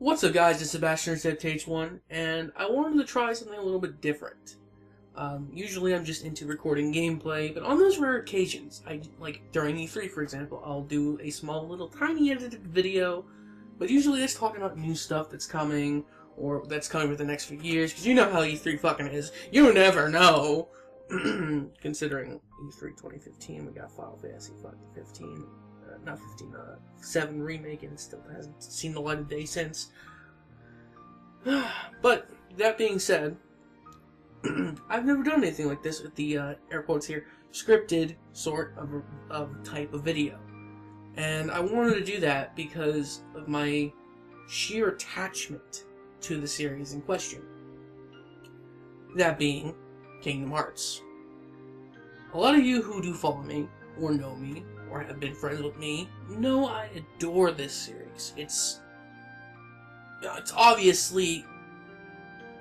What's up, guys? It's Sebastian H1, and I wanted to try something a little bit different. Usually I'm just into recording gameplay, but on those rare occasions, like during E3 for example, I'll do a small little tiny edited video, but usually it's talking about new stuff that's coming, or that's coming within the next few years, because you know how E3 fucking is. You never know! Considering E3 2015, we got Final Fantasy 15. Not 15, 7 remake, and it still hasn't seen the light of day since. But, that being said, I've never done anything like this with the, air quotes here, scripted sort of type of video. And I wanted to do that because of my sheer attachment to the series in question. That being Kingdom Hearts. A lot of you who do follow me, or know me, or have been friends with me, know I adore this series. It's obviously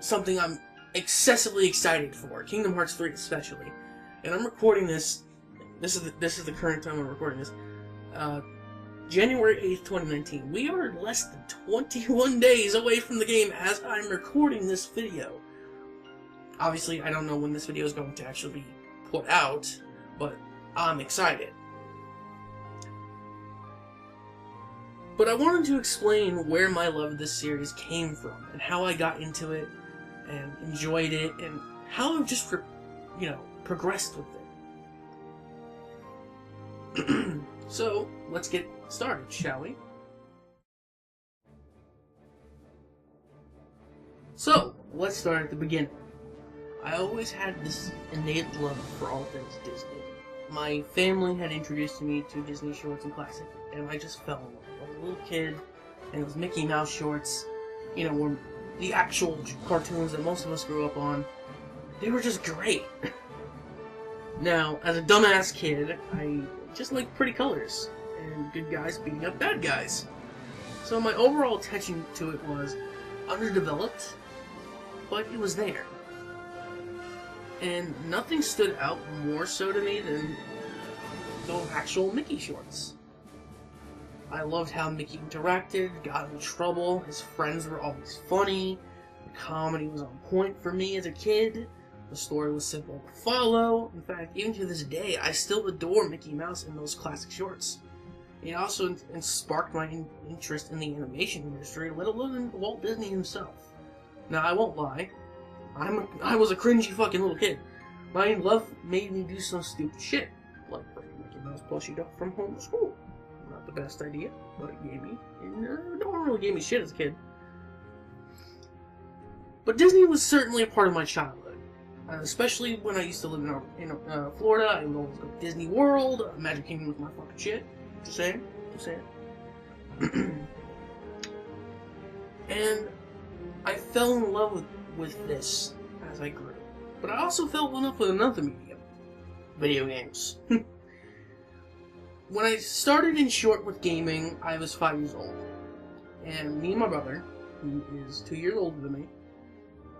something I'm excessively excited for. Kingdom Hearts 3 especially. And I'm recording this. This is the current time I'm recording this. January 8th, 2019. We are less than 21 days away from the game as I'm recording this video. Obviously, I don't know when this video is going to actually be put out, but I'm excited. But I wanted to explain where my love of this series came from, and how I got into it, and enjoyed it, and how I've just, progressed with it. So, let's get started, shall we? So, let's start at the beginning. I always had this innate love for all things Disney. My family had introduced me to Disney shorts and classic, and I just fell in love. I was a little kid, and it was Mickey Mouse shorts, were the actual cartoons that most of us grew up on. They were just great. Now, as a dumbass kid, I just liked pretty colors, and good guys beating up bad guys. So my overall attention to it was underdeveloped, but it was there. And nothing stood out more so to me than the actual Mickey shorts. I loved how Mickey interacted, got in trouble, his friends were always funny, the comedy was on point for me as a kid, the story was simple to follow. In fact, even to this day, I still adore Mickey Mouse in those classic shorts. It also sparked my interest in the animation industry, let alone Walt Disney himself. Now, I won't lie, I was a cringy fucking little kid. My love made me do some stupid shit, like bringing Mickey Mouse plushie up from home to school. Not the best idea, but it gave me, no one really gave me shit as a kid. But Disney was certainly a part of my childhood, especially when I used to live in Florida. I would always go to Disney World. Magic Kingdom was my fucking shit. Just saying. And I fell in love with this as I grew. But I also fell in love with another medium. Video games. When I started in short with gaming, I was 5 years old. And me and my brother, who is 2 years older than me,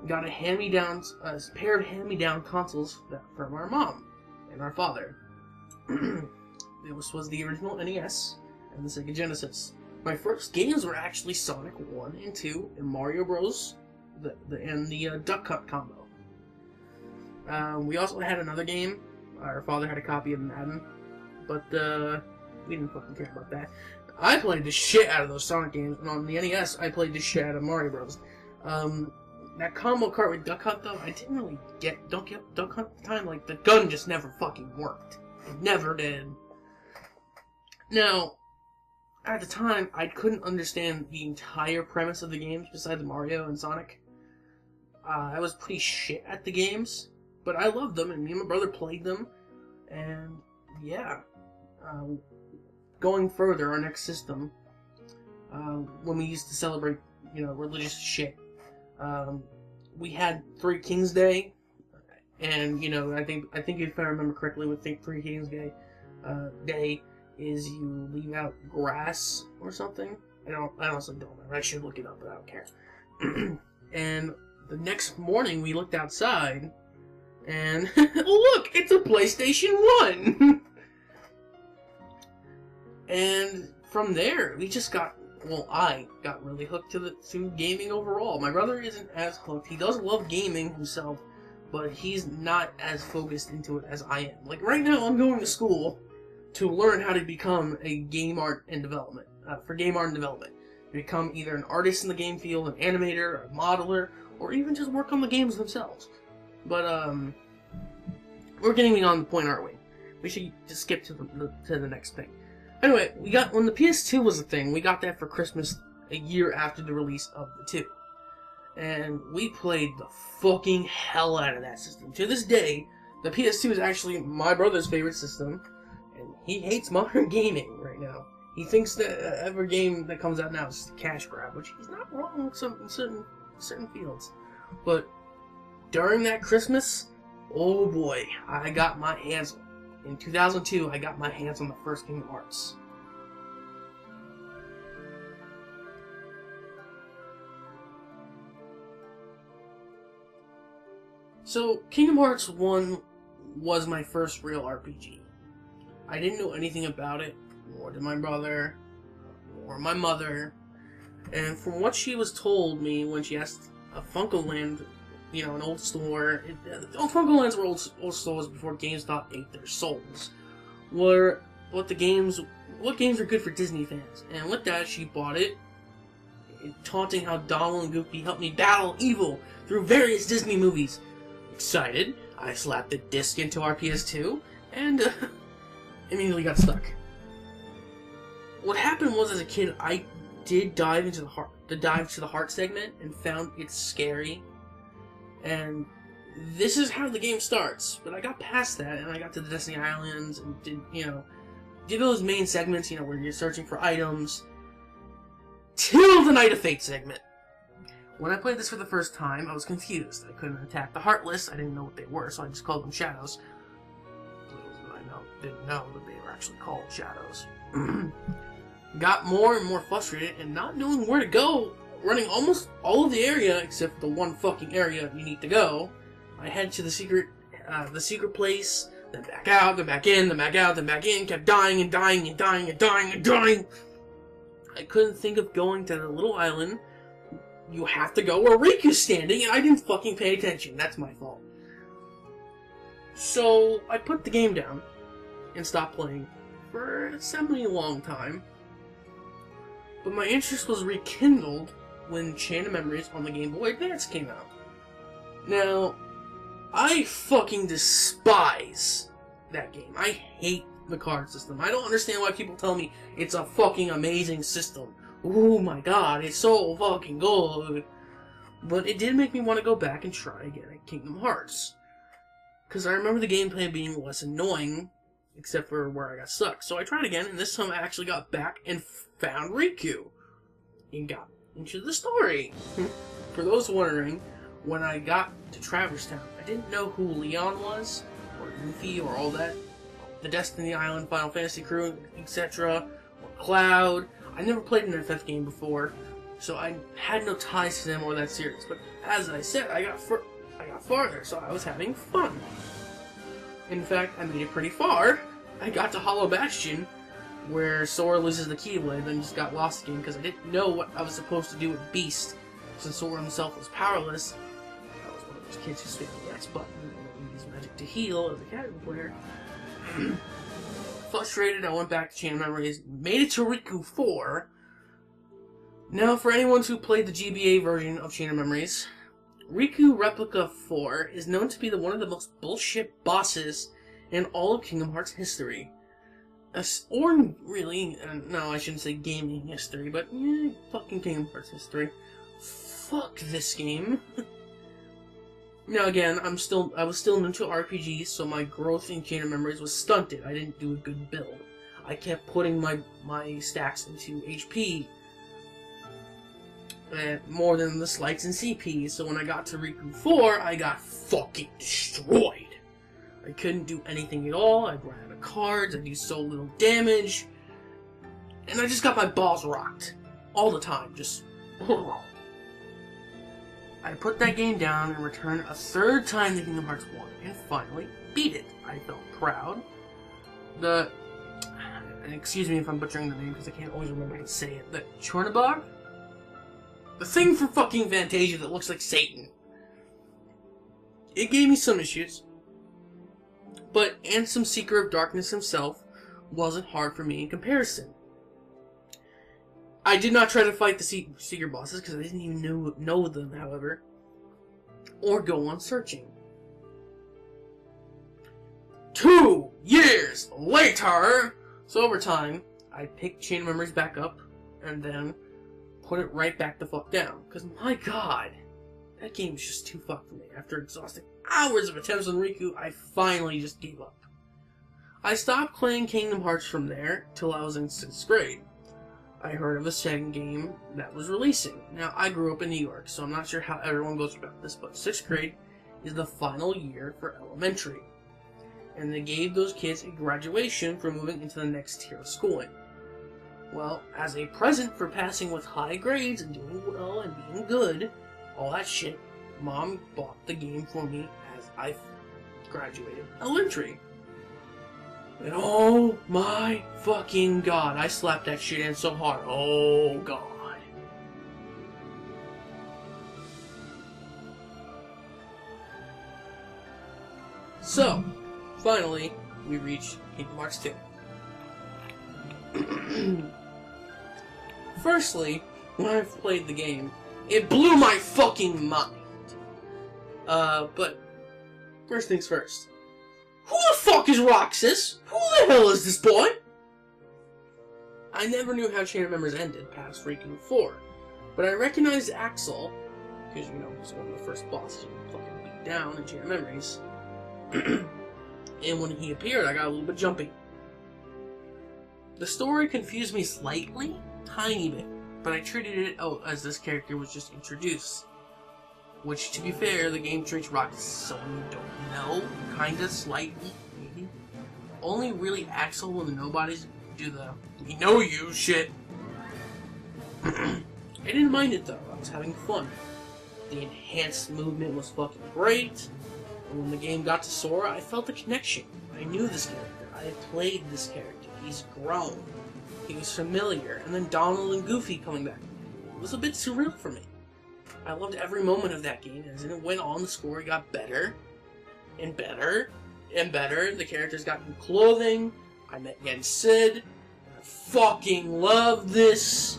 got a pair of hand-me-down consoles from our mom and our father. This was the original NES and the Sega Genesis. My first games were actually Sonic 1 and 2 and Mario Bros. And the Duck Hunt combo. We also had another game. Our father had a copy of Madden, but we didn't fucking care about that. I played the shit out of those Sonic games, and on the NES, I played the shit out of Mario Bros. That combo cart with Duck Hunt, though, I didn't really get Duck Hunt at the time. Like, the gun just never fucking worked. It never did. Now, at the time, I couldn't understand the entire premise of the games besides Mario and Sonic. I was pretty shit at the games, but I loved them, and me and my brother played them, and yeah. Going further, our next system, when we used to celebrate, religious shit, we had Three Kings Day, and, I think if I remember correctly, with Three Kings Day is you leave out grass or something. I honestly don't remember. I should look it up, but I don't care. And the next morning, we looked outside, and oh look, it's a PlayStation 1! And from there, we just got well, I got really hooked to gaming overall. My brother isn't as hooked. He does love gaming himself, but he's not as focused into it as I am. Like, right now, I'm going to school to learn how to become a game art and development, for game art and development. Become either an artist in the game field, an animator, or a modeler, or even just work on the games themselves. But, we're getting beyond the point, aren't we? We should just skip to the next thing. Anyway, when the PS2 was a thing, we got that for Christmas a year after the release of the 2. And we played the fucking hell out of that system. To this day, the PS2 is actually my brother's favorite system, and he hates modern gaming right now. He thinks that every game that comes out now is just a cash grab, which he's not wrong in certain fields. But during that Christmas, oh boy, I got my hands on. In 2002, I got my hands on the first Kingdom Hearts. So, Kingdom Hearts 1 was my first real RPG. I didn't know anything about it, nor did my brother, or my mother. And from what she was told me when she asked a Funkoland, an old store. Funkolands were old stores before GameStop ate their souls. What games are good for Disney fans. And with that, she bought it, taunting how Donald and Goofy helped me battle evil through various Disney movies. Excited, I slapped the disc into our PS2, and immediately got stuck. What happened was, as a kid, I did dive to the heart segment and found it scary. And this is how the game starts. But I got past that, and I got to the Destiny Islands, and did those main segments, where you're searching for items, till the Night of Fate segment. When I played this for the first time, I was confused. I couldn't attack the Heartless. I didn't know what they were, so I just called them Shadows. I didn't know that they were actually called Shadows. Got more and more frustrated, and not knowing where to go, running almost all of the area, except the one fucking area you need to go. I head to the secret place, then back out, then back in, then back out, then back in, kept dying and dying and dying and dying and dying. I couldn't think of going to the little island. You have to go where Riku's standing, and I didn't fucking pay attention. That's my fault. So, I put the game down and stopped playing for a semi-long time. But my interest was rekindled when Chain of Memories on the Game Boy Advance came out. Now, I fucking despise that game. I hate the card system. I don't understand why people tell me it's a fucking amazing system. Oh my god, it's so fucking good. But it did make me want to go back and try again at Kingdom Hearts. Because I remember the gameplay being less annoying, except for where I got stuck. So I tried again, and this time I actually got back and found Riku. And got into the story. For those wondering, when I got to Traverse Town, I didn't know who Leon was, or Goofy, or all that. The Destiny Island, Final Fantasy crew, etc. Or Cloud. I never played an FF game before, so I had no ties to them or that series. But as I said, I got farther, so I was having fun. In fact, I made it pretty far. I got to Hollow Bastion, where Sora loses the Keyblade, then just got lost again because I didn't know what I was supposed to do with Beast, since Sora himself was powerless. I was one of those kids who spammed the X button and used magic to heal as a character player. Frustrated, I went back to Chain of Memories, made it to Riku 4. Now, for anyone who played the GBA version of Chain of Memories, Riku Replica 4 is known to be one of the most bullshit bosses in all of Kingdom Hearts history. Or really, no, I shouldn't say gaming history, but fucking Kingdom Hearts history. Fuck this game. Now again, I was still new to RPGs, so my growth in Chain of Memories was stunted. I didn't do a good build. I kept putting my stacks into HP, more than the slights and CP, so when I got to Riku 4, I got fucking destroyed. I couldn't do anything at all, I ran out of cards, I do so little damage, and I just got my balls rocked. All the time, just... I put that game down and returned a third time to Kingdom Hearts 1, and finally beat it. I felt proud. and excuse me if I'm butchering the name because I can't always remember how to say it, the Chornabog? The thing from fucking Fantasia that looks like Satan. It gave me some issues, but Ansem Seeker of Darkness himself wasn't hard for me in comparison. I did not try to fight the Seeker bosses because I didn't even know them, however, or go on searching. 2 years later! So over time, I picked Chain of Memories back up, and then put it right back the fuck down. Because, my god, that game was just too fucked for me. After exhausting hours of attempts on Riku, I finally just gave up. I stopped playing Kingdom Hearts from there, till I was in 6th grade. I heard of a second game that was releasing. Now, I grew up in New York, so I'm not sure how everyone goes about this, but 6th grade is the final year for elementary. And they gave those kids a graduation for moving into the next tier of schooling. Well, as a present for passing with high grades and doing well and being good, all that shit, Mom bought the game for me as I graduated elementary. And oh my fucking god, I slapped that shit in so hard. Oh god. So, finally, we reached Kingdom Hearts 2. Firstly, when I played the game, it blew my fucking mind. But first things first. Who the fuck is Roxas? Who the hell is this boy? I never knew how Chain of Memories ended past Riku 4, but I recognized Axel, because you know he's one of the first bosses you fucking beat down in Chain of Memories. And when he appeared, I got a little bit jumpy. The story confused me slightly, tiny bit, but I treated it as this character was just introduced. Which, to be fair, the game treats Roxas as someone you don't know, kinda, slightly, maybe. Only really Axel and the nobodies do the "we know you" shit. I didn't mind it though, I was having fun. The enhanced movement was fucking great. And when the game got to Sora, I felt a connection. I knew this character. I had played this character. He's grown. He was familiar. And then Donald and Goofy coming back. It was a bit surreal for me. I loved every moment of that game. As it went on, the story got better. And better. And better. The characters got new clothing. I met Yen Sid. I fucking love this.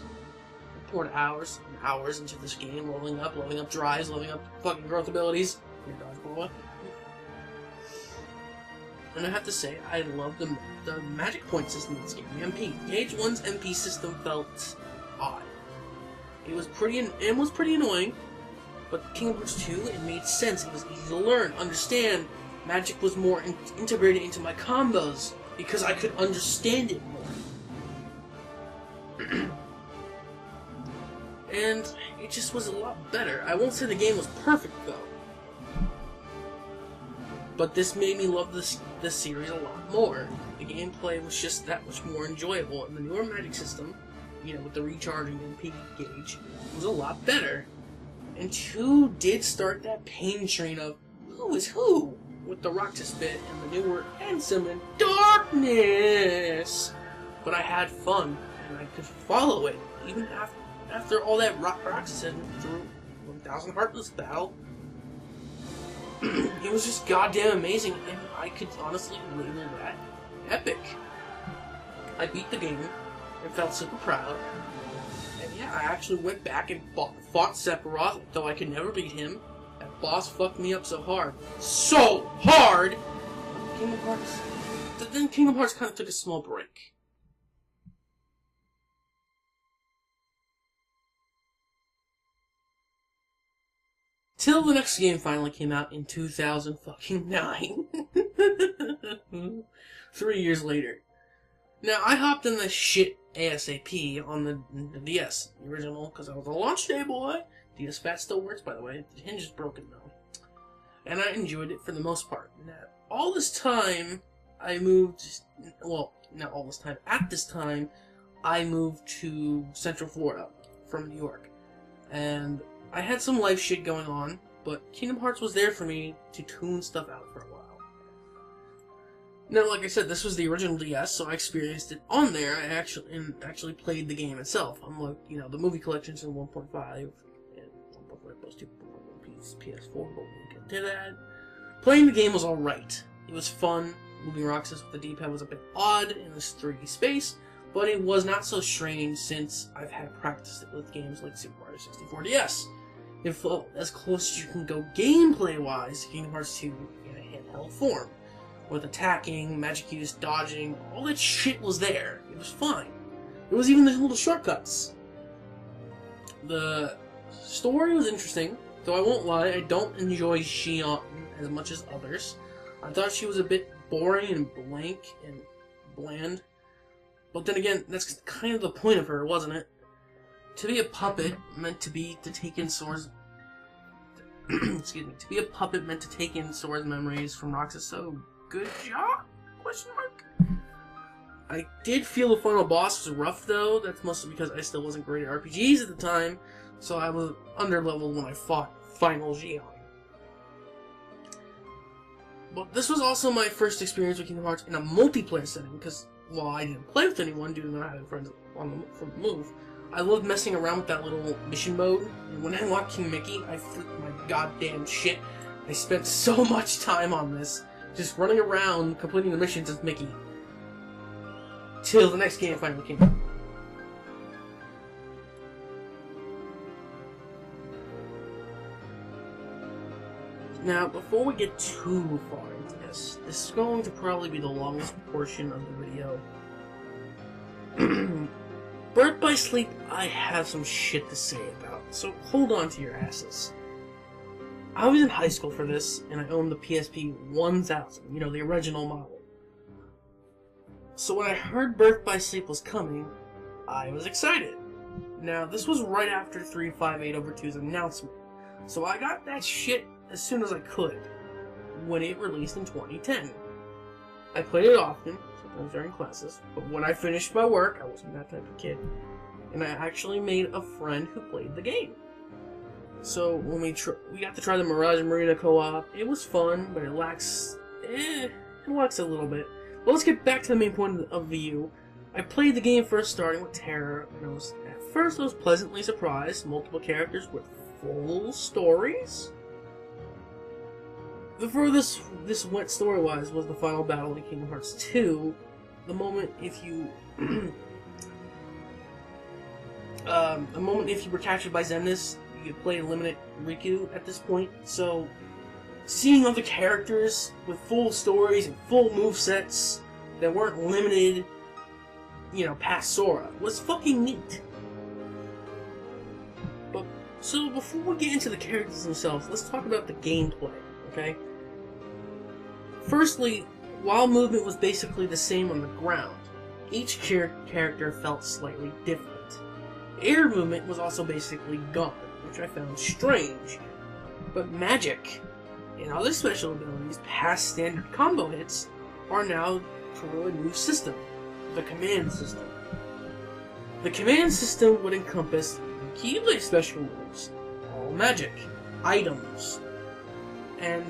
I poured hours and hours into this game. Leveling up drives, leveling up fucking growth abilities. Your dodge blow up. And I have to say, I love the magic point system in this game, the MP. KH1's MP system felt odd. It was pretty annoying, but Kingdom Hearts 2, it made sense. It was easy to learn, understand. Magic was more integrated into my combos, because I could understand it more. And it just was a lot better. I won't say the game was perfect, though. But this made me love this series a lot more. The gameplay was just that much more enjoyable, and the newer magic system, you know, with the recharging MP gauge, was a lot better. And 2 did start that pain train of who is who, with the Roxas bit and the newer Ansem and Darkness. But I had fun, and I could follow it, even after all that Roxas had through 1000 Heartless battle. It was just goddamn amazing, and I could honestly label that epic. I beat the game, and felt super proud, and yeah, I actually went back and fought Sephiroth, though I could never beat him. That boss fucked me up so hard. So hard! Then Kingdom Hearts kind of took a small break. Till the next game finally came out in 2009. 3 years later. Now, I hopped in this shit ASAP on the DS, the original, because I was a launch day boy. DS Fat still works, by the way. The hinge is broken, though. And I enjoyed it for the most part. Now, all this time, I moved... Well, not all this time. At this time, I moved to Central Florida from New York. And I had some life shit going on, but Kingdom Hearts was there for me to tune stuff out for a while. Now, like I said, this was the original DS, so I experienced it on there. I actually played the game itself. Unlike, the movie collections in 1.5 and 1.5 plus 2.1 PS4, but we'll get to that. Playing the game was alright. It was fun. Moving Roxas with the D-pad was a bit odd in this 3D space, but it was not so strange since I've had practiced it with games like Super Mario 64 DS. It felt as close as you can go gameplay-wise to Kingdom Hearts 2 in a handheld form. With attacking, magic use, dodging, all that shit was there. It was fine. There was even the little shortcuts. The story was interesting, though I won't lie, I don't enjoy Xion as much as others. I thought she was a bit boring and blank and bland. But then again, that's kind of the point of her, wasn't it? To be a puppet meant to take in Sora's excuse me, to be a puppet meant to take in Sora's memories from Roxas, so good job? Question mark. I did feel the final boss was rough though. That's mostly because I still wasn't great at RPGs at the time, so I was underleveled when I fought Final Xion. But this was also my first experience with Kingdom Hearts in a multiplayer setting, because while I didn't play with anyone due to not having friends from the move, I loved messing around with that little mission mode, and when I watched King Mickey, I flipped my goddamn shit. I spent so much time on this, just running around, completing the missions as Mickey. Till the next game finally came out. Now, before we get too far into this is going to probably be the longest portion of the video. Birth by Sleep, I have some shit to say about, so hold on to your asses. I was in high school for this, and I owned the PSP 1000, the original model. So when I heard Birth by Sleep was coming, I was excited. Now, this was right after 358/2's announcement, so I got that shit as soon as I could, when it released in 2010. I played it often, sometimes during classes, but when I finished my work, I wasn't that type of kid, and I actually made a friend who played the game. So when we got to try the Mirage Marina co-op, it was fun, but it lacks a little bit. But let's get back to the main point of view. I played the game first starting with Terra, and at first I was pleasantly surprised. Multiple characters with full stories. The furthest this went story-wise was the final battle in Kingdom Hearts 2. The moment if you were captured by Xemnas, you could play limited Riku at this point. So, seeing other characters with full stories and full movesets that weren't limited, past Sora was fucking neat. But so before we get into the characters themselves, let's talk about the gameplay. Okay? Firstly, while movement was basically the same on the ground, each character felt slightly different. Air movement was also basically gone, which I found strange. But magic and other special abilities past standard combo hits are now through a new system, the command system. The command system would encompass Keyblade special moves, all magic, items, and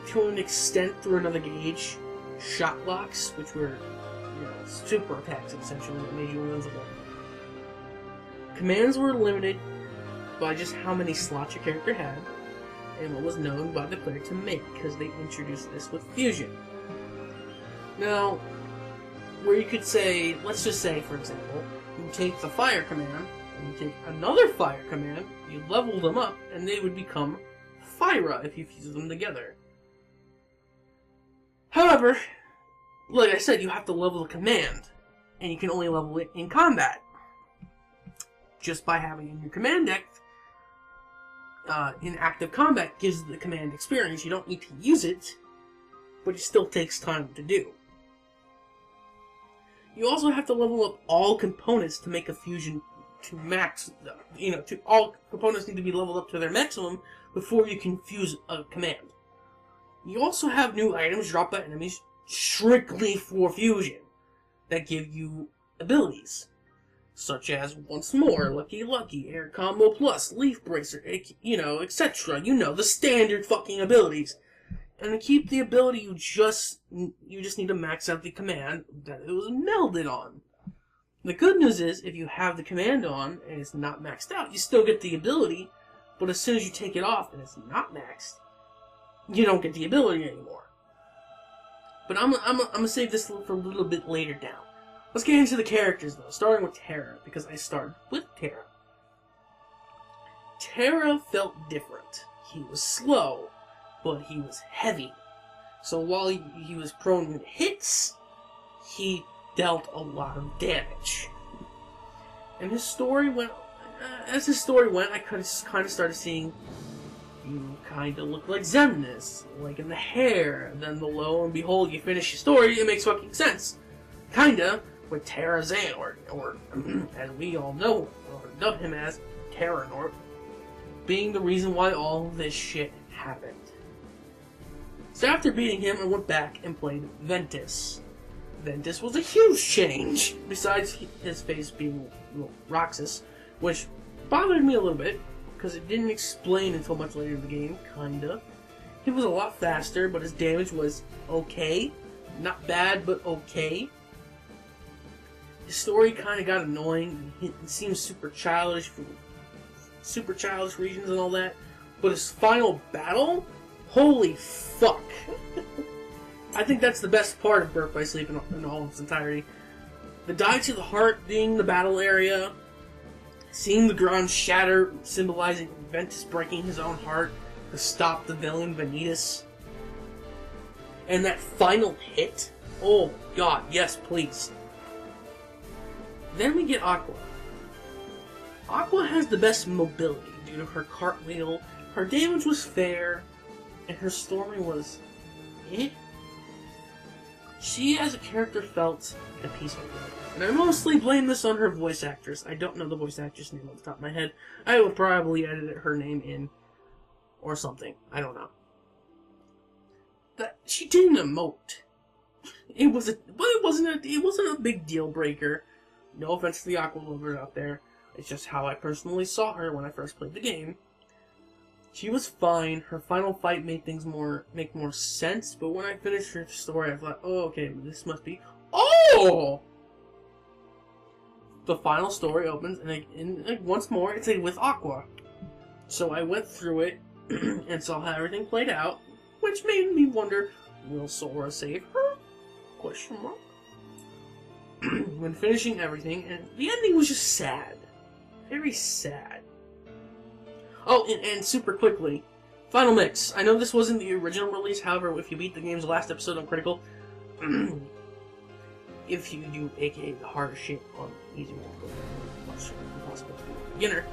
to an extent through another gauge, shot blocks, which were super attacks essentially that made you invincible. Commands were limited by just how many slots your character had, and what was known by the player to make, because they introduced this with fusion. Now, where you could say, let's just say, for example, you take the fire command, and you take another fire command, you level them up, and they would become Fyra if you fuse them together. However, like I said, you have to level the command, and you can only level it in combat. Just by having it in your command deck, in active combat gives the command experience. You don't need to use it, but it still takes time to do. You also have to level up all components to make a fusion to max. All components need to be leveled up to their maximum before you can fuse a command. You also have new items dropped by enemies strictly for fusion that give you abilities, such as Once More, Lucky Lucky, Air Combo Plus, Leaf Bracer, etc. The standard fucking abilities. And to keep the ability, you just need to max out the command that it was melded on. The good news is, if you have the command on and it's not maxed out, you still get the ability, but as soon as you take it off and it's not maxed, you don't get the ability anymore. But I'm gonna save this for a little bit later down. Let's get into the characters though, starting with Terra, because I started with Terra. Terra felt different. He was slow, but he was heavy. So while he was prone to hits, he dealt a lot of damage. And his story went... as his story went, I kind of started seeing you kind of look like Xemnas, like in the hair. And then lo and behold, you finish your story, it makes fucking sense. Kinda, with Terra Xehanort, or as we all know, or dub him as, Terranort, being the reason why all this shit happened. So after beating him, I went back and played Ventus. Ventus was a huge change, besides his face being Roxas, which bothered me a little bit, because it didn't explain until much later in the game, kinda. He was a lot faster, but his damage was okay. Not bad, but okay. His story kinda got annoying. It seemed super childish regions and all that. But his final battle? Holy fuck. I think that's the best part of Birth by Sleep in all its entirety. The Die to the Heart being the battle area, seeing the ground shatter, symbolizing Ventus breaking his own heart to stop the villain Vanitas. And that final hit? Oh god, yes please. Then we get Aqua. Aqua has the best mobility due to her cartwheel, her damage was fair, and her storming was eh? She as a character felt a piece of good. And I mostly blame this on her voice actress. I don't know the voice actress name off the top of my head. I will probably edit her name in or something. I don't know. That she didn't emote. It wasn't a big deal breaker. No offense to the Aqua lovers out there. It's just how I personally saw her when I first played the game. She was fine. Her final fight made things make more sense, but when I finished her story, I thought, oh, okay, this must be... Oh! The final story opens, and once more, it's with Aqua. So I went through it, and saw how everything played out, which made me wonder, will Sora save her? Question mark. When finishing everything, and the ending was just sad. Very sad. Oh, and super quickly, Final Mix. I know this wasn't the original release, however, if you beat the game's last episode on Critical, if you do aka the hardest shit on easy mode, impossible to be a beginner,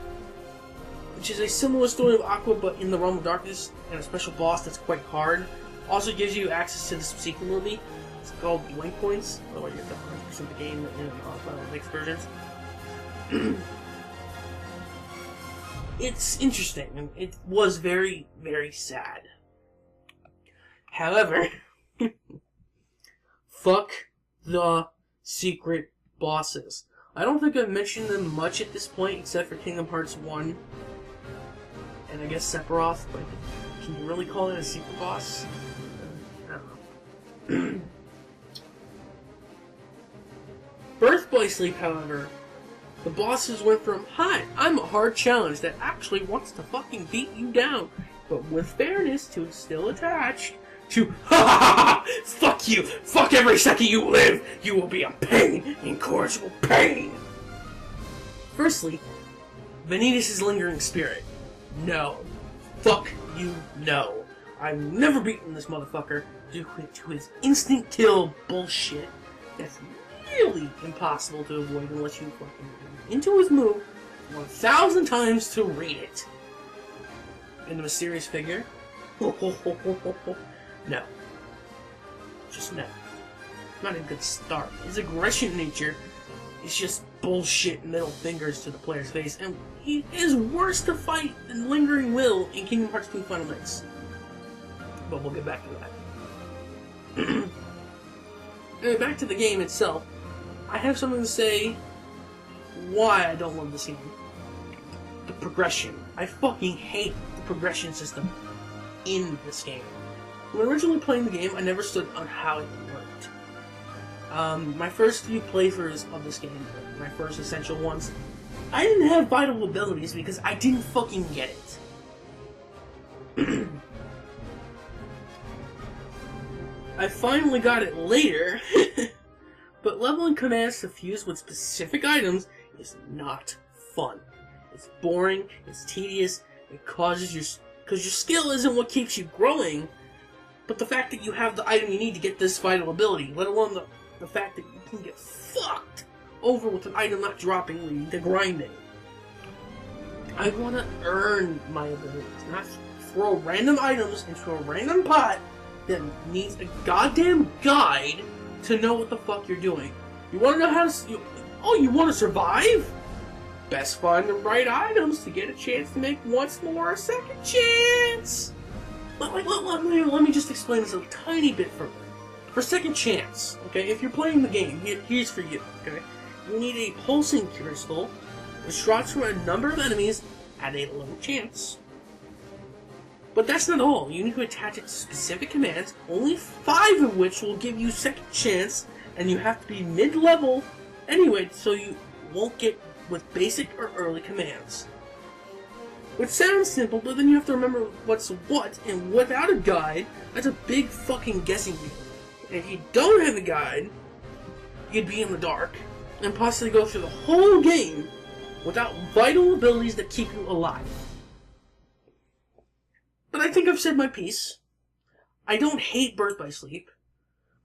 which is a similar story of Aqua, but in the Realm of Darkness, and a special boss that's quite hard. Also gives you access to this secret movie. It's called Blink Points, otherwise you have to 100% of the game in Final Mix versions. It's interesting, and it was very, very sad. However, fuck the secret bosses. I don't think I've mentioned them much at this point, except for Kingdom Hearts 1, and I guess Sephiroth, but can you really call it a secret boss? I don't know. Birth by Sleep, however, the bosses went from, hi, I'm a hard challenge that actually wants to fucking beat you down, but with fairness to it's still attached, to, ha ha ha, fuck you, fuck every second you live, you will be a pain, incorrigible pain. Firstly, Vanitas' lingering spirit. No. Fuck you, no. I've never beaten this motherfucker due to his instant kill bullshit. That's really impossible to avoid unless you fucking into his move 1,000 times to read it. And the mysterious figure? No. Just no. Not a good start. His aggression nature is just bullshit middle fingers to the player's face, and he is worse to fight than Lingering Will in Kingdom Hearts 2 Final Mix. But we'll get back to that. Anyway, back to the game itself. I have something to say why I don't love this game. The progression. I fucking hate the progression system in this game. When originally playing the game, I never stood on how it worked. My first few playthroughs of this game, my first essential ones, I didn't have vital abilities because I didn't fucking get it. I finally got it later, but leveling commands to fuse with specific items is not fun. It's boring, it's tedious, it causes because your skill isn't what keeps you growing, but the fact that you have the item you need to get this vital ability, let alone the fact that you can get fucked over with an item not dropping, leading to grinding. I want to earn my abilities, not throw random items into a random pot that needs a goddamn guide to know what the fuck you're doing. You want to know how to... you want to survive? Best find the right items to get a chance to make once more a second chance. Let me just explain this a tiny bit further. For second chance, okay, if you're playing the game, here's for you, okay? You need a pulsing crystal, which drops from a number of enemies at a low chance. But that's not all. You need to attach it to specific commands, only 5 of which will give you second chance, and you have to be mid-level anyway, so you won't get with basic or early commands. Which sounds simple, but then you have to remember what's what, and without a guide, that's a big fucking guessing game. And if you don't have a guide, you'd be in the dark, and possibly go through the whole game without vital abilities that keep you alive. But I think I've said my piece. I don't hate Birth by Sleep,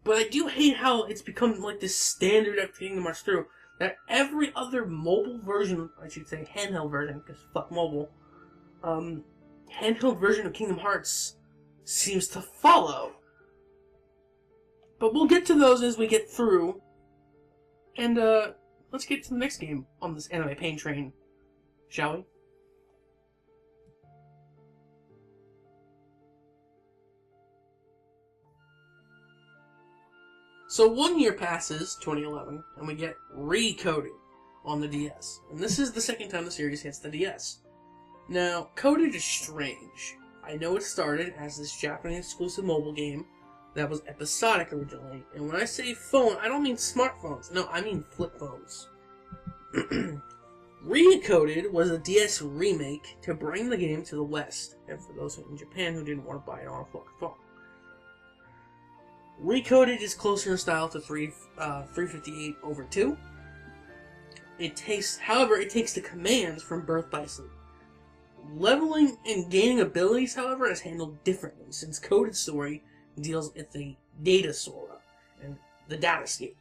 but I do hate how it's become like this standard of Kingdom Hearts 3, that every other mobile version, I should say handheld version, because fuck mobile, handheld version of Kingdom Hearts seems to follow. But we'll get to those as we get through. And, let's get to the next game on this anime pain train, shall we? So 1 year passes, 2011, and we get Recoded on the DS. And this is the second time the series hits the DS. Now, Coded is strange. I know it started as this Japanese-exclusive mobile game that was episodic originally. And when I say phone, I don't mean smartphones. No, I mean flip phones. Recoded was a DS remake to bring the game to the West, and for those in Japan who didn't want to buy it on a fucking phone. Recoded is closer in style to 358 over 2. However, it takes the commands from Birth by Sleep. Leveling and gaining abilities, however, is handled differently, since Coded Story deals with the data Sora and the datascape.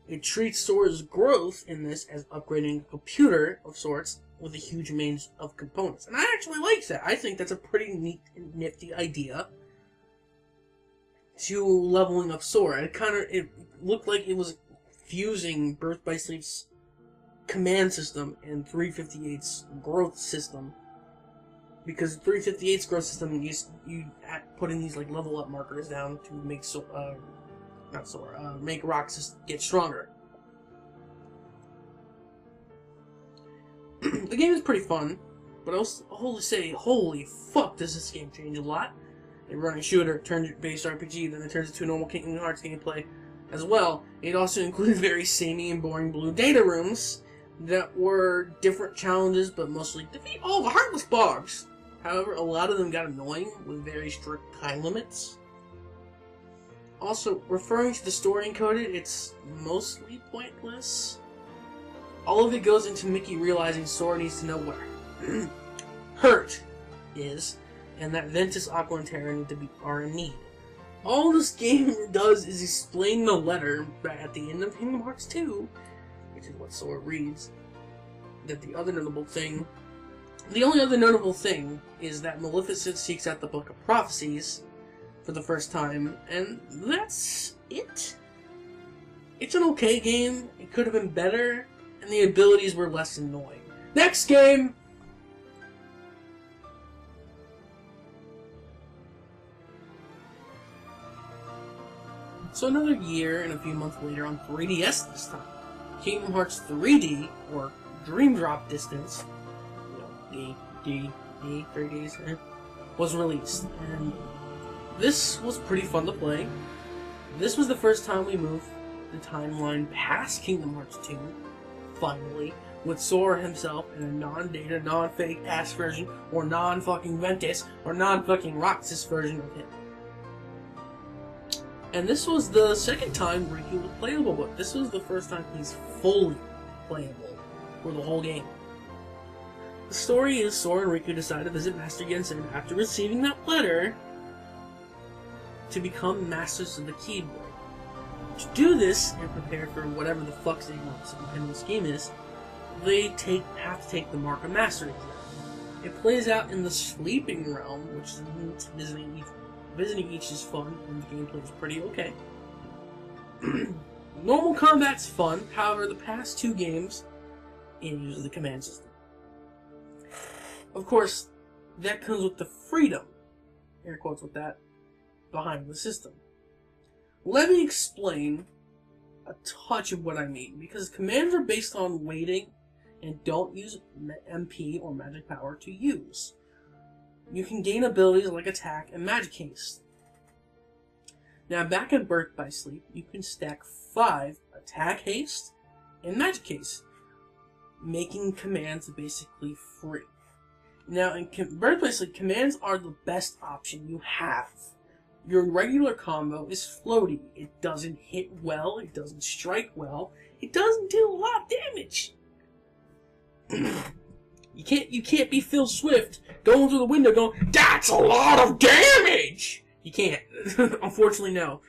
It treats Sora's growth in this as upgrading a computer of sorts with a huge range of components. And I actually like that. I think that's a pretty neat and nifty idea to leveling up Sora. It looked like it was fusing Birth by Sleep's command system and 358's growth system. Because 358's growth system, you putting these like level up markers down to make make rocks get stronger. The game is pretty fun, but I'll wholly say, holy fuck, does this game change a lot? A running shooter, turn-based RPG, then it turns into normal Kingdom Hearts gameplay as well. It also included very samey and boring blue data rooms that were different challenges, but mostly defeat all the heartless bogs. However, a lot of them got annoying with very strict time limits. Also, referring to the story encoded, it's mostly pointless. All of it goes into Mickey realizing Sora needs to know where Hurt is, and that Ventus, Aqua, and Terra are in need. All this game does is explain the letter at the end of Kingdom Hearts 2, which is what Sora reads, that the only other notable thing is that Maleficent seeks out the Book of Prophecies for the first time, and that's it. It's an okay game, it could have been better, and the abilities were less annoying. Next game! So another year and a few months later on 3DS this time, Kingdom Hearts 3D, or Dream Drop Distance, D, 3Ds, was released. And This was pretty fun to play. This was the first time we moved the timeline past Kingdom Hearts 2, finally, with Sora himself in a non-data, non-fake ass version, or non-fucking Ventus, or non-fucking Roxas version of him. And this was the second time Riku was playable, but this was the first time he's fully playable for the whole game. The story is Sora and Riku decide to visit Master Gensen after receiving that letter to become masters of the keyboard. To do this and prepare for whatever the fuck's the independent scheme is, they have to take the Mark of Master exam. It plays out in the Sleeping Realm, which is visiting each is fun, and the gameplay is pretty okay. Normal combat's fun, however, the past two games, it uses the command system. Of course, that comes with the freedom, air quotes with that, behind the system. Let me explain a touch of what I mean, because commands are based on waiting and don't use MP or magic power to use. You can gain abilities like attack and magic haste. Now back in Birth by Sleep, you can stack 5 attack haste and magic haste, making commands basically free. Now in Birth by Sleep, commands are the best option you have. Your regular combo is floaty. It doesn't hit well, it doesn't strike well, it doesn't do a lot of damage. You can't be Phil Swift going through the window going, "That's a lot of damage!" You can't. Unfortunately, no.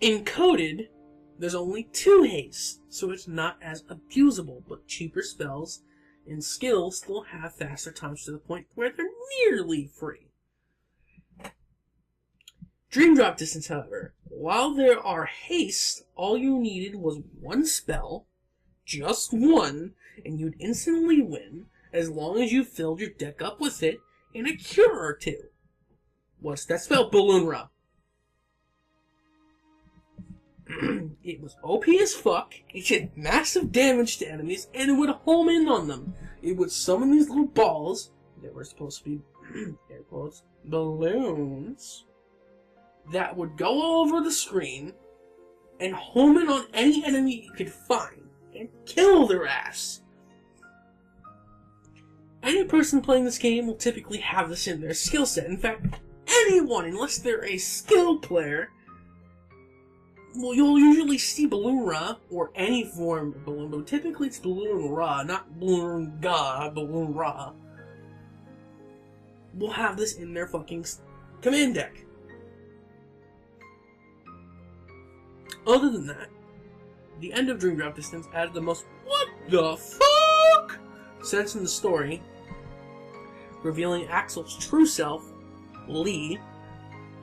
Encoded, there's only 2 haste, so it's not as abusable, but cheaper spells and skills still have faster times to the point where they're nearly free. Dream Drop Distance, however, while there are haste, all you needed was 1 spell, just 1, and you'd instantly win as long as you filled your deck up with it and a cure or 2. What's that spell? Balloonra. It was OP as fuck, it did massive damage to enemies, and it would home in on them. It would summon these little balls that were supposed to be, air quotes, balloons, that would go all over the screen and home in on any enemy you could find and kill their ass. Any person playing this game will typically have this in their skill set. In fact, anyone, unless they're a skilled player, well, you'll usually see Balloonra or any form of balloon, but typically it's Balloonra, not Balloonga, Balloonra. Will have this in their fucking command deck. Other than that, the end of Dream Drop Distance added the most what the fuck sense in the story, revealing Axel's true self, Lee,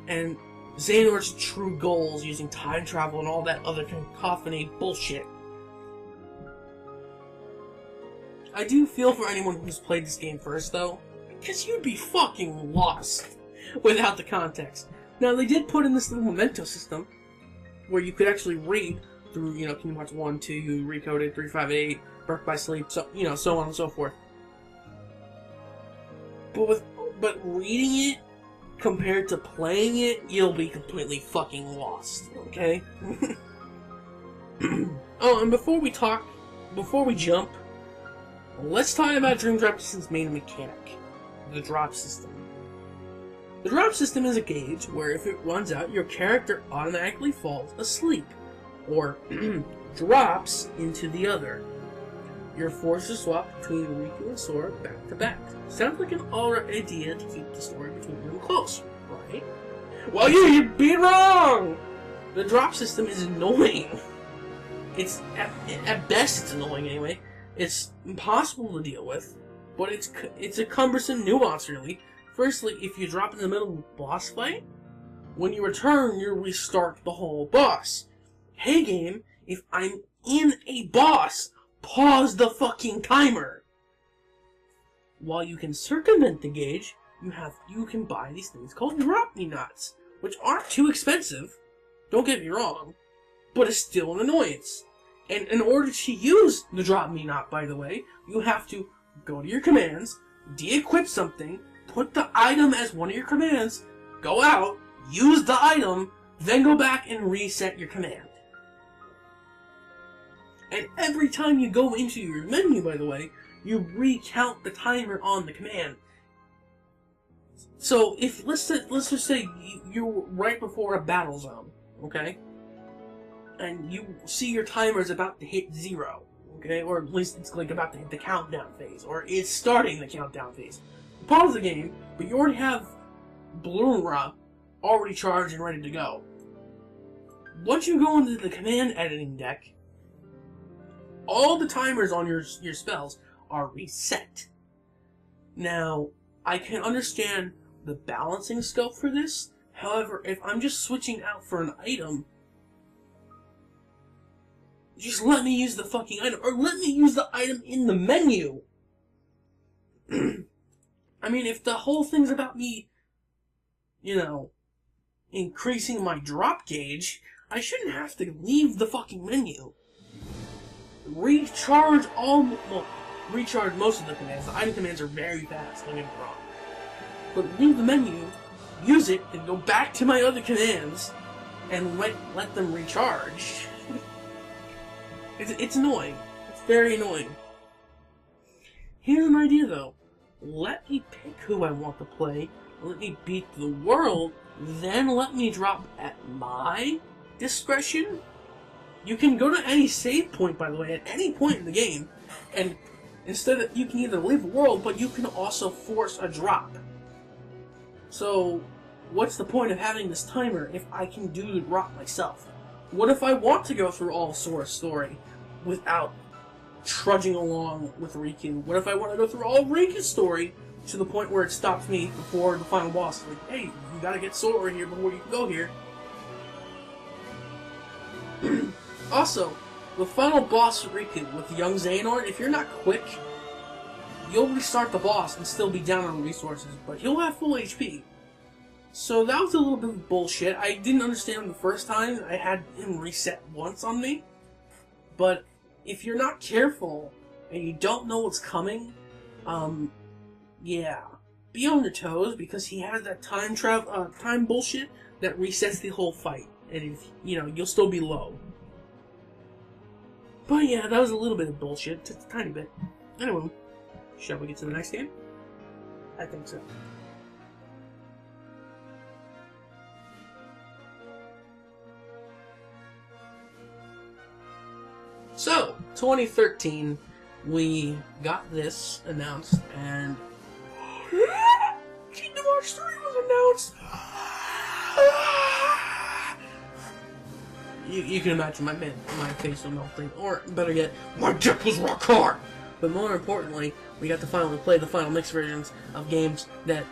and Xehanort's true goals using time travel and all that other cacophony bullshit. I do feel for anyone who's played this game first, though, because you'd be fucking lost without the context. Now, they did put in this little memento system, where you could actually read through, Kingdom Hearts 1, 2, Recoded, 3, 5, 8, Birth by Sleep, so, so on and so forth. But reading it compared to playing it, you'll be completely fucking lost, okay? Oh, and before we jump, let's talk about Dream Drop Distance main mechanic, the drop system. The drop system is a gauge where if it runs out, your character automatically falls asleep, or drops into the other. You're forced to swap between Riku and Sora back to back. Sounds like an alright idea to keep the story between them close, right? Well, you'd be wrong! The drop system is annoying. It's, at best it's annoying anyway. It's impossible to deal with, but it's a cumbersome nuance, really. Firstly, if you drop in the middle of a boss fight, when you return, you restart the whole boss. Hey game, if I'm in a boss, pause the fucking timer! While you can circumvent the gauge, you can buy these things called drop-me-nots, which aren't too expensive, don't get me wrong, but it's still an annoyance. And in order to use the drop-me-not, by the way, you have to go to your commands, de-equip something, put the item as one of your commands, go out, use the item, then go back and reset your command. And every time you go into your menu, by the way, you recount the timer on the command. So if let's just say you're right before a battle zone, okay, and you see your timer is about to hit 0, okay, or at least it's like about to hit the countdown phase, or it's starting the countdown phase. You pause the game, but you already have Blura already charged and ready to go. Once you go into the command editing deck, all the timers on your spells are reset. Now, I can understand the balancing scope for this. However, if I'm just switching out for an item, just let me use the fucking item, or let me use the item in the menu. I mean, if the whole thing's about me, you know, increasing my drop gauge, I shouldn't have to leave the fucking menu. Recharge most of the commands. The item commands are very fast, don't get me wrong. But leave the menu, use it, and go back to my other commands, and let them recharge. It's annoying. It's very annoying. Here's an idea, though. Let me pick who I want to play, let me beat the world, then let me drop at my discretion. You can go to any save point, by the way, at any point in the game, and instead of, you can either leave the world, but you can also force a drop. So, what's the point of having this timer if I can do the drop myself? What if I want to go through all Sora's story without trudging along with Riku? What if I want to go through all Riku's story to the point where it stops me before the final boss? Like, hey, you gotta get Sora here before you can go here. Also, the final boss with Riku, with young Xehanort, if you're not quick, you'll restart the boss and still be down on resources, but he'll have full HP. So that was a little bit of bullshit. I didn't understand him the first time. I had him reset once on me. But if you're not careful and you don't know what's coming, yeah, be on your toes, because he has that time bullshit that resets the whole fight, and if you'll still be low. But yeah, that was a little bit of bullshit, just a tiny bit. Anyway, shall we get to the next game? I think so. So, 2013, we got this announced, and Kingdom Hearts 3 was announced! You can imagine my face was melting, or better yet, my dick was rock hard! But more importantly, we got to finally play the final mix versions of games that,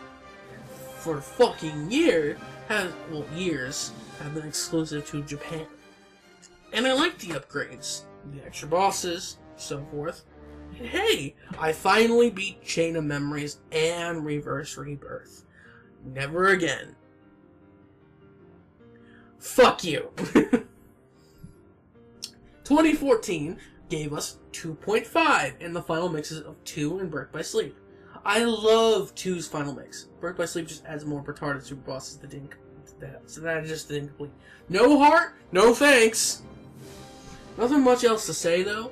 for fucking years, have been exclusive to Japan. And I like the upgrades, the extra bosses, so forth. And hey, I finally beat Chain of Memories and Reverse Rebirth. Never again. Fuck you. 2014 gave us 2.5 and the final mixes of 2 and Birth by Sleep. I love 2's final mix. Birth by Sleep just adds more retarded super bosses that didn't, so that just didn't complete. No heart, no thanks. Nothing much else to say though.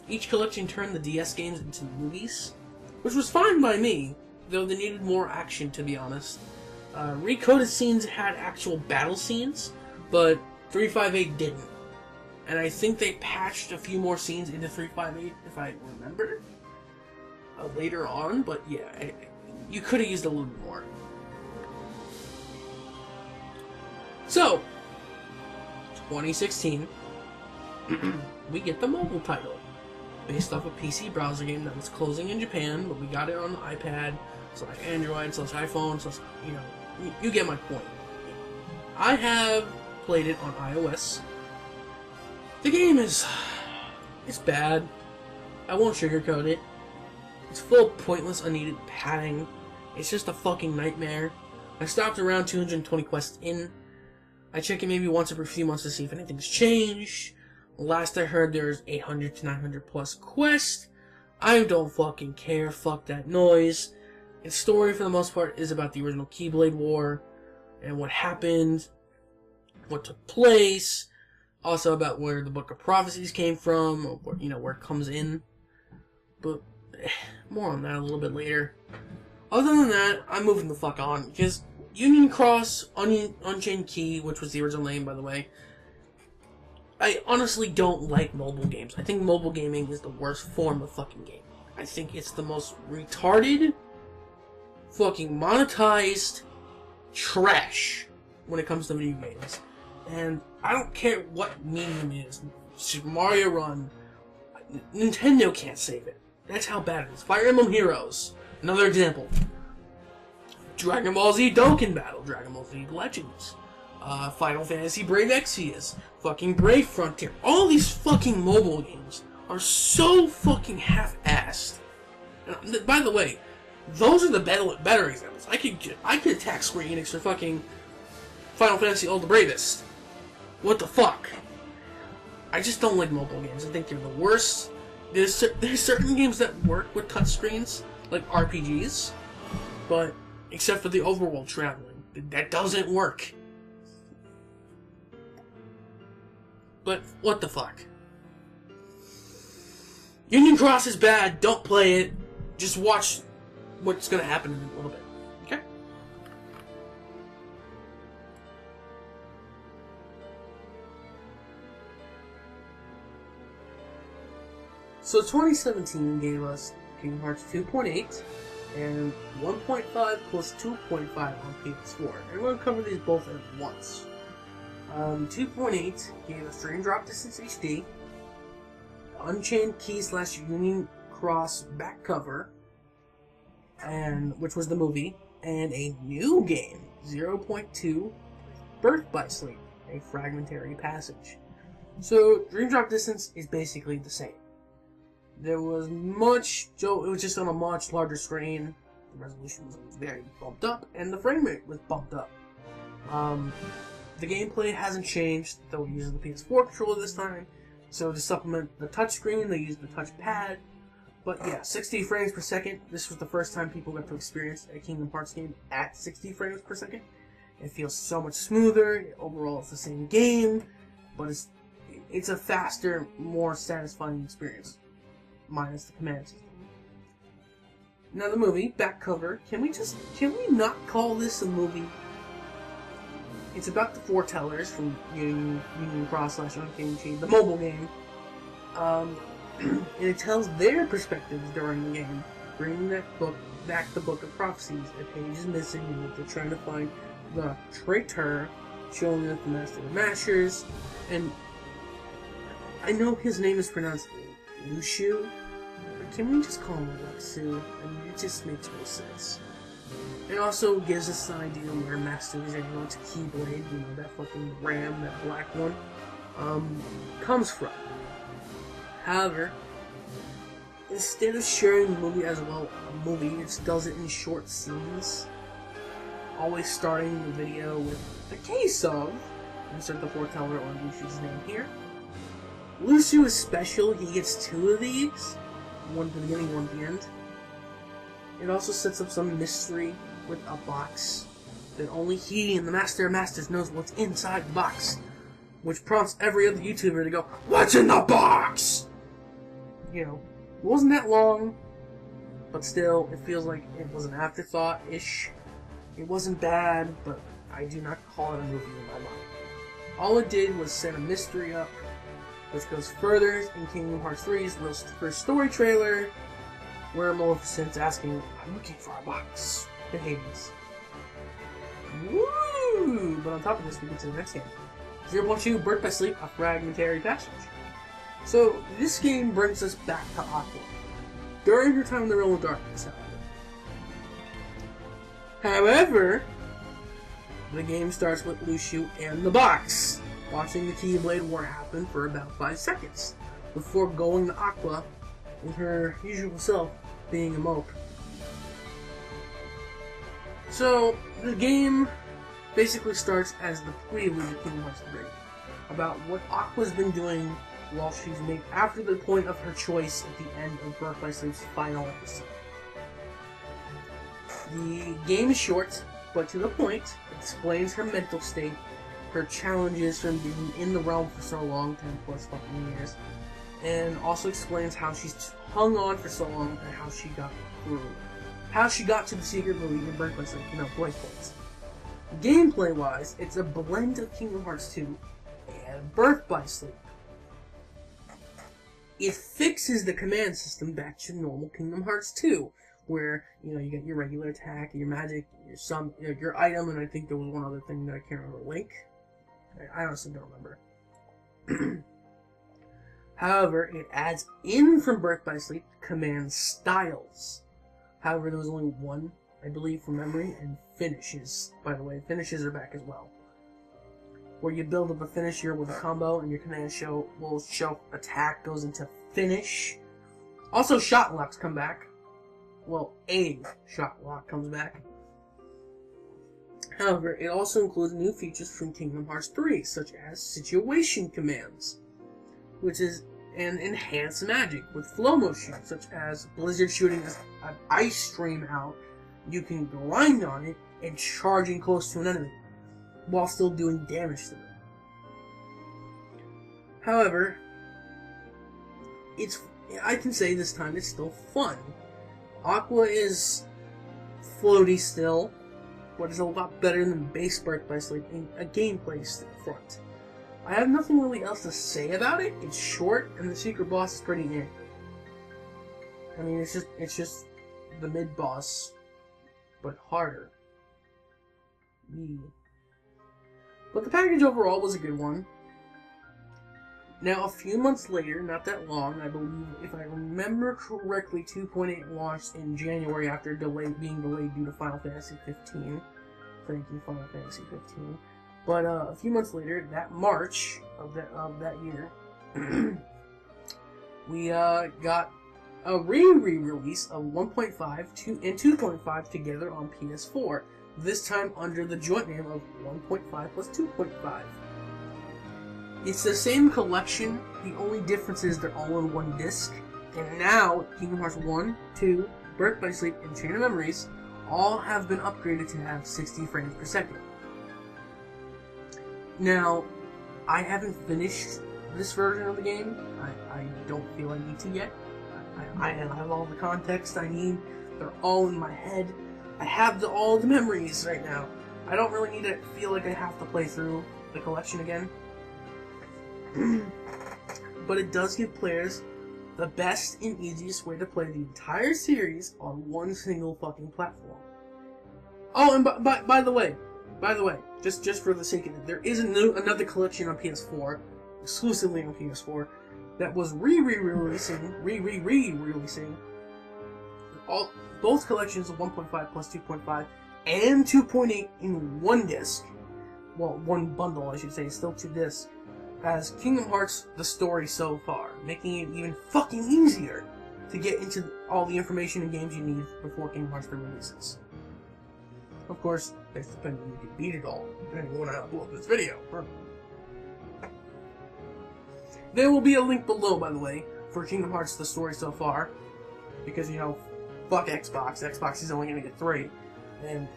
Each collection turned the DS games into movies, which was fine by me, though they needed more action, to be honest. Recoded scenes had actual battle scenes, but 358 didn't. And I think they patched a few more scenes into 358, if I remember, later on, but yeah, you could have used a little bit more. So, 2016, we get the mobile title, based off a PC browser game that was closing in Japan, but we got it on the iPad, / Android, / iPhone, you get my point. I have played it on iOS. The game it's bad. I won't sugarcoat it. It's full of pointless, unneeded padding. It's just a fucking nightmare. I stopped around 220 quests in. I check it maybe once every few months to see if anything's changed. Last I heard, there's 800 to 900 plus quests. I don't fucking care. Fuck that noise. Its story, for the most part, is about the original Keyblade War. and what happened, what took place, also about where the Book of Prophecies came from, or where it comes in. But more on that a little bit later. Other than that, I'm moving the fuck on, because Union Cross, Unchained Key, which was the original name, by the way, I honestly don't like mobile games. I think mobile gaming is the worst form of fucking game. I think it's the most retarded, fucking monetized trash when it comes to video games. And I don't care what medium it is. Super Mario Run, Nintendo can't save it. That's how bad it is. Fire Emblem Heroes, another example. Dragon Ball Z Dokkan Battle, Dragon Ball Z Legends, Final Fantasy Brave Exvius, fucking Brave Frontier. All these fucking mobile games are so fucking half-assed. And by the way, those are the better examples. I could attack Square Enix for fucking Final Fantasy All the Bravest. What the fuck? I just don't like mobile games. I think they're the worst. There's certain games that work with touchscreens, like RPGs, but except for the overworld traveling, that doesn't work. But what the fuck? Union Cross is bad. Don't play it. Just watch what's gonna happen in a little bit. Okay? So 2017 gave us Kingdom Hearts 2.8 and 1.5 plus 2.5 on PS4. And we're going to cover these both at once. 2.8 gave us Dream Drop Distance HD, Unchained Key / Union Cross back cover, and which was the movie, and a new game, 0.2 Birth by Sleep, a fragmentary passage. So Dream Drop Distance is basically the same. There was it was just on a much larger screen. The resolution was very bumped up, and the frame rate was bumped up. The gameplay hasn't changed, though we're using the PS4 controller this time. So to supplement the touchscreen, they used the touchpad. But yeah, 60 frames per second. This was the first time people got to experience a Kingdom Hearts game at 60 frames per second. It feels so much smoother. Overall, it's the same game, but it's a faster, more satisfying experience. Minus the command system. Now the movie, back cover, can we not call this a movie? It's about the foretellers from Union Cross / Unchained Key, the mobile game. And it tells their perspectives during the game, bringing back the Book of Prophecies. A page is missing, and they're trying to find the traitor, showing us the Master of Mashers, and I know his name is pronounced Lushu, but can we just call him Alexu? I mean, it just makes more sense. It also gives us an idea where Master Xehanort's Keyblade, that fucking ram, that black one, comes from. However, instead of sharing the movie as well, a movie, it does it in short scenes, always starting the video with the case of, insert the foreteller or Lushu's name here. Lushu is special. He gets 2 of these, one at the beginning, one at the end. It also sets up some mystery with a box that only he and the Master of Masters knows what's inside the box, which prompts every other YouTuber to go, "What's in the box?" It wasn't that long, but still, it feels like it was an afterthought-ish. It wasn't bad, but I do not call it a movie in my mind. All it did was set a mystery up, which goes further in Kingdom Hearts 3's first story trailer, where Maleficent's asking, "I'm looking for a box," to Hades. Woo! But on top of this, we get to the next game. 0.2 Birth by Sleep, a fragmentary passage. So, this game brings us back to Aqua, during her time in the Realm of Darkness, however, the game starts with Lushu and the box, watching the Keyblade War happen for about 5 seconds, before going to Aqua with her usual self being a mope. So, the game basically starts as the prelude to Kingdom Hearts 3, about what Aqua's been doing while she's made after the point of her choice at the end of Birth by Sleep's final episode. The game is short, but to the point. Explains her mental state, her challenges from being in the realm for so long, 10 plus fucking years, and also explains how she's hung on for so long and how she got through. How she got to the secret belief in Birth by Sleep, blank points. Gameplay-wise, it's a blend of Kingdom Hearts 2 and Birth by Sleep. It fixes the command system back to normal Kingdom Hearts 2, where, you get your regular attack, your magic, your item, and I think there was one other thing that I can't remember, Link? I honestly don't remember. However, it adds in from Birth by Sleep command styles. However, there was only one, I believe, from memory, and finishes. By the way, finishes are back as well. Where you build up a finisher with a combo, and your command will show attack goes into finish. Also, shot locks come back. Well, a shot lock comes back. However, it also includes new features from Kingdom Hearts 3, such as situation commands, which is an enhanced magic with flow motion, such as Blizzard shooting an ice stream out. You can grind on it and charging close to an enemy, while still doing damage to them. However, I can say this time it's still fun. Aqua is floaty still, but is a lot better than base Birth by Sleep in a gameplay front. I have nothing really else to say about it. It's short, and the secret boss is pretty in. I mean, it's just the mid boss, but harder. But the package overall was a good one. Now, a few months later, not that long, I believe, if I remember correctly, 2.8 launched in January after being delayed due to Final Fantasy 15. Thank you, Final Fantasy 15. But a few months later, that March of that year, we got a re-release of 1.5 and 2.5 together on PS4. This time under the joint name of 1.5 plus 2.5. It's the same collection, the only difference is they're all in one disc, and now Kingdom Hearts 1, 2, Birth by Sleep, and Chain of Memories all have been upgraded to have 60 frames per second. Now, I haven't finished this version of the game. I don't feel I need to yet. I have all the context I need. They're all in my head. I have all the memories right now. I don't really need to feel like I have to play through the collection again. But it does give players the best and easiest way to play the entire series on one single fucking platform. Oh, and by the way, just for the sake of it, there is another collection on PS4, exclusively on PS4, that was re-releasing both collections of 1.5 plus 2.5 and 2.8 in one disc. Well, one bundle, I should say, still 2 discs. As Kingdom Hearts: The Story So Far, making it even fucking easier to get into all the information and games you need before Kingdom Hearts 3 releases. Of course, it's depending on if you can beat it all, depending on when I upload this video. There will be a link below, by the way, for Kingdom Hearts: The Story So Far, because, fuck Xbox. Xbox is only going to get 3, and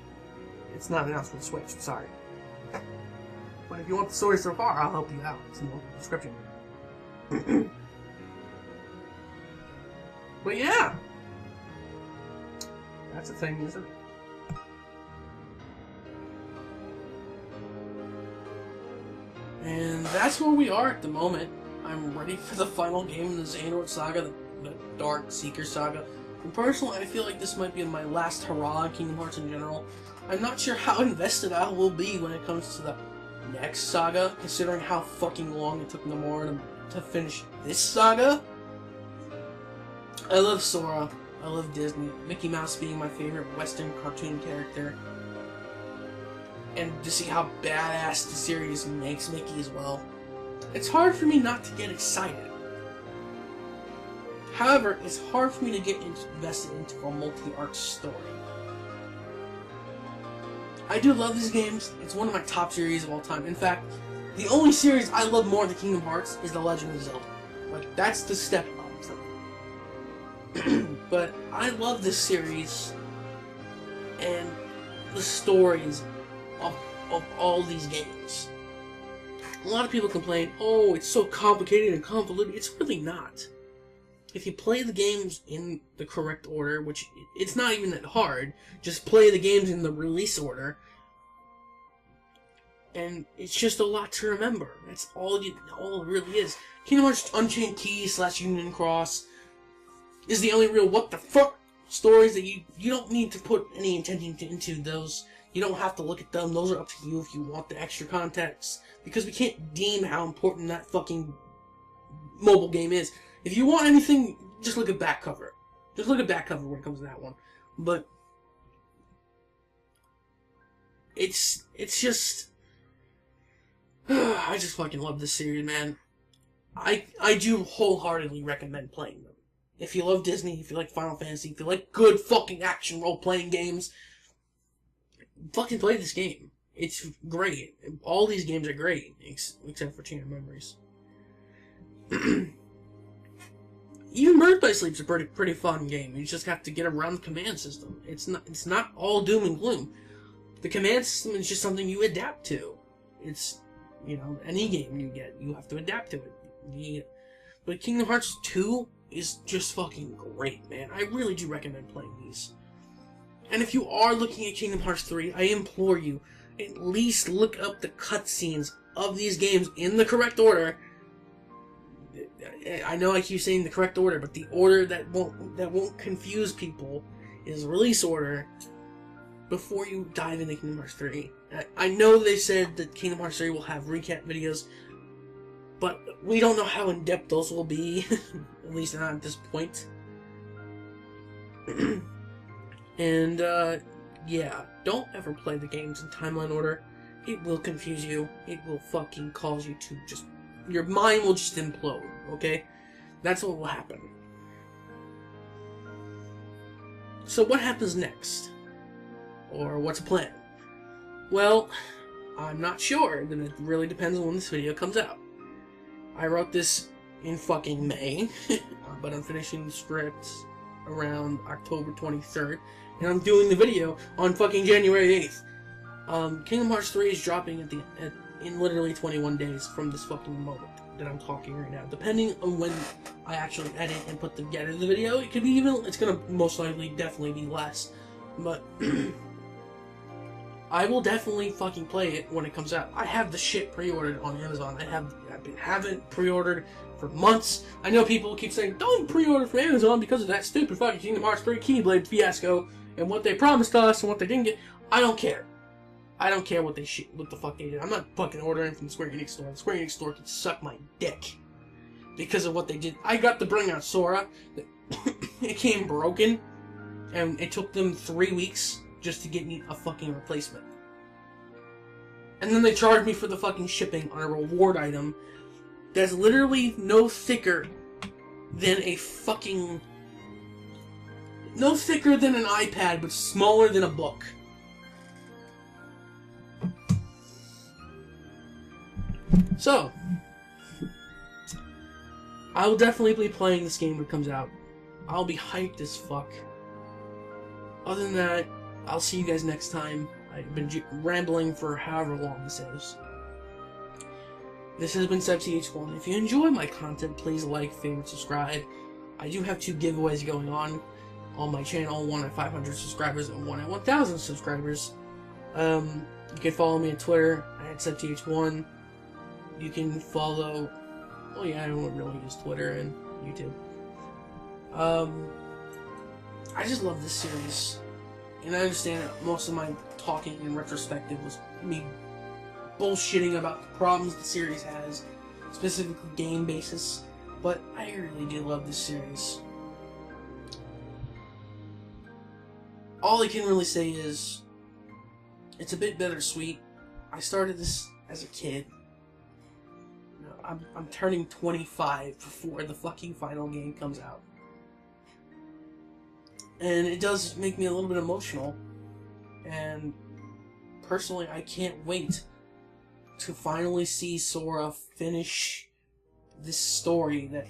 it's not announced for the Switch, I'm sorry. But if you want the story so far, I'll help you out. It's in the description. But yeah! That's a thing, isn't it? And that's where we are at the moment. I'm ready for the final game in the Xehanort Saga, the Dark Seeker Saga. And personally, I feel like this might be my last hurrah at Kingdom Hearts in general. I'm not sure how invested I will be when it comes to the next saga, considering how fucking long it took Nomura to finish this saga. I love Sora. I love Disney. Mickey Mouse being my favorite Western cartoon character. And to see how badass the series makes Mickey as well. It's hard for me not to get excited. However, it's hard for me to get invested into a multi-arc story. I do love these games. It's one of my top series of all time. In fact, the only series I love more than Kingdom Hearts is The Legend of Zelda. Like, that's the step up for me. But I love this series, and the stories of all these games. A lot of people complain, oh, it's so complicated and convoluted. It's really not. If you play the games in the correct order, which it's not even that hard, just play the games in the release order, and it's just a lot to remember. That's all it really is. Kingdom Hearts Unchained Key / Union Cross is the only real what the fuck stories that you don't need to put any intention into those. You don't have to look at them. Those are up to you if you want the extra context. Because we can't deem how important that fucking mobile game is. If you want anything, just look at back cover. Just look at back cover when it comes to that one. But it's just I just fucking love this series, man. I do wholeheartedly recommend playing them. If you love Disney, if you like Final Fantasy, if you like good fucking action role-playing games, fucking play this game. It's great. All these games are great, except for Chain of Memories. Even Birth by Sleep's a pretty fun game. You just have to get around the command system. It's not all doom and gloom. The command system is just something you adapt to. It's, you know, any game you get, you have to adapt to it. But Kingdom Hearts 2 is just fucking great, man. I really do recommend playing these. And if you are looking at Kingdom Hearts 3, I implore you, at least look up the cutscenes of these games in the correct order. I know I keep saying the correct order, but the order that won't confuse people is release order before you dive into Kingdom Hearts 3. I know they said that Kingdom Hearts 3 will have recap videos, but we don't know how in-depth those will be, at least not at this point. And, yeah, don't ever play the games in timeline order. It will confuse you. It will fucking cause you to just... Your mind will just implode, okay? That's what will happen. So what happens next? Or what's the plan? Well, I'm not sure. It really depends on when this video comes out. I wrote this in fucking May, but I'm finishing the script around October 23rd, and I'm doing the video on fucking January 8th. Kingdom Hearts 3 is dropping in literally 21 days from this fucking moment that I'm talking right now. Depending on when I actually edit and put together the video, it could be even, it's gonna most likely definitely be less. But I will definitely fucking play it when it comes out. I have the shit pre-ordered on Amazon. I've been having it pre-ordered for months. I know people keep saying, don't pre-order from Amazon because of that stupid fucking Kingdom Hearts 3 Keyblade fiasco and what they promised us and what they didn't get. I don't care. I don't care what the fuck they did. I'm not fucking ordering from the Square Enix store. The Square Enix store can suck my dick because of what they did. I got to bring out Sora. It came broken, and it took them 3 weeks just to get me a fucking replacement. And then they charged me for the fucking shipping on a reward item that's literally no thicker than a fucking... No thicker than an iPad, but smaller than a book. So, I will definitely be playing this game when it comes out. I'll be hyped as fuck. Other than that, I'll see you guys next time. I've been rambling for however long this is. This has been SebTH1. If you enjoy my content, please like, favorite, subscribe. I do have 2 giveaways going on my channel, one at 500 subscribers and one at 1,000 subscribers. You can follow me on Twitter at SebTH1. You can follow... Oh yeah, I don't really use Twitter and YouTube. I just love this series. And I understand that most of my talking in retrospective was me bullshitting about the problems the series has, specifically game basis, but I really do love this series. All I can really say is, it's a bit bittersweet. I started this as a kid. You know, I'm turning 25 before the fucking final game comes out. And it does make me a little bit emotional. And personally, I can't wait to finally see Sora finish this story that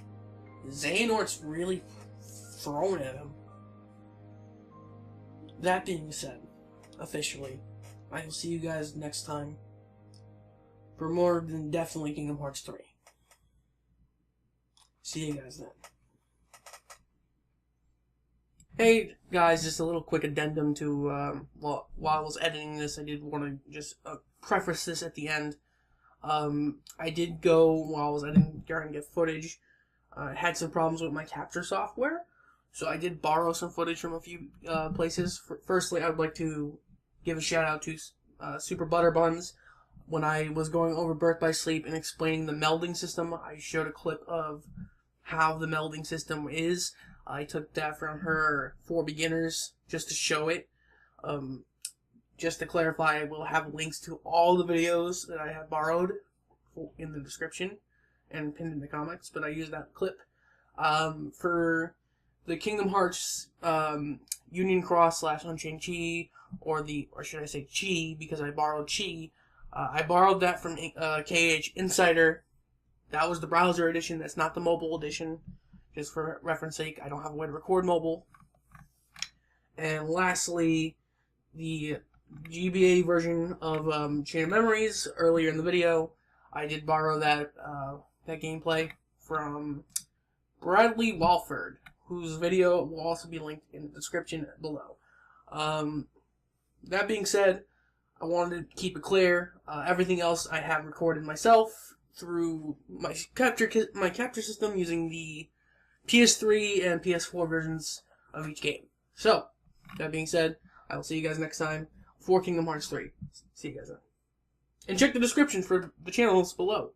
Xehanort's really thrown at him. That being said, officially. I will see you guys next time for more than definitely Kingdom Hearts 3. See you guys then. Hey guys, just a little quick addendum to, while I was editing this, I did want to just preface this at the end. I did go, while I was editing, trying to get footage, had some problems with my capture software, so I did borrow some footage from a few places. Firstly, I would like to give a shout out to Super Butterbuns. When I was going over Birth by Sleep and explaining the melding system, I showed a clip of how the melding system is. I took that from her for beginners just to show it. Just to clarify, I will have links to all the videos that I have borrowed in the description and pinned in the comments, but I used that clip. For the Kingdom Hearts Union Cross / Unchained Chi, or should I say Chi, because I borrowed Chi. I borrowed that from KH Insider. That was the browser edition, that's not the mobile edition. Just for reference sake, I don't have a way to record mobile. And lastly, the GBA version of Chain of Memories earlier in the video. I did borrow that gameplay from Bradley Walford, whose video will also be linked in the description below. That being said, I wanted to keep it clear. Everything else I have recorded myself through my capture system using the PS3 and PS4 versions of each game. So, that being said, I will see you guys next time for Kingdom Hearts 3. See you guys then. And check the description for the channels below.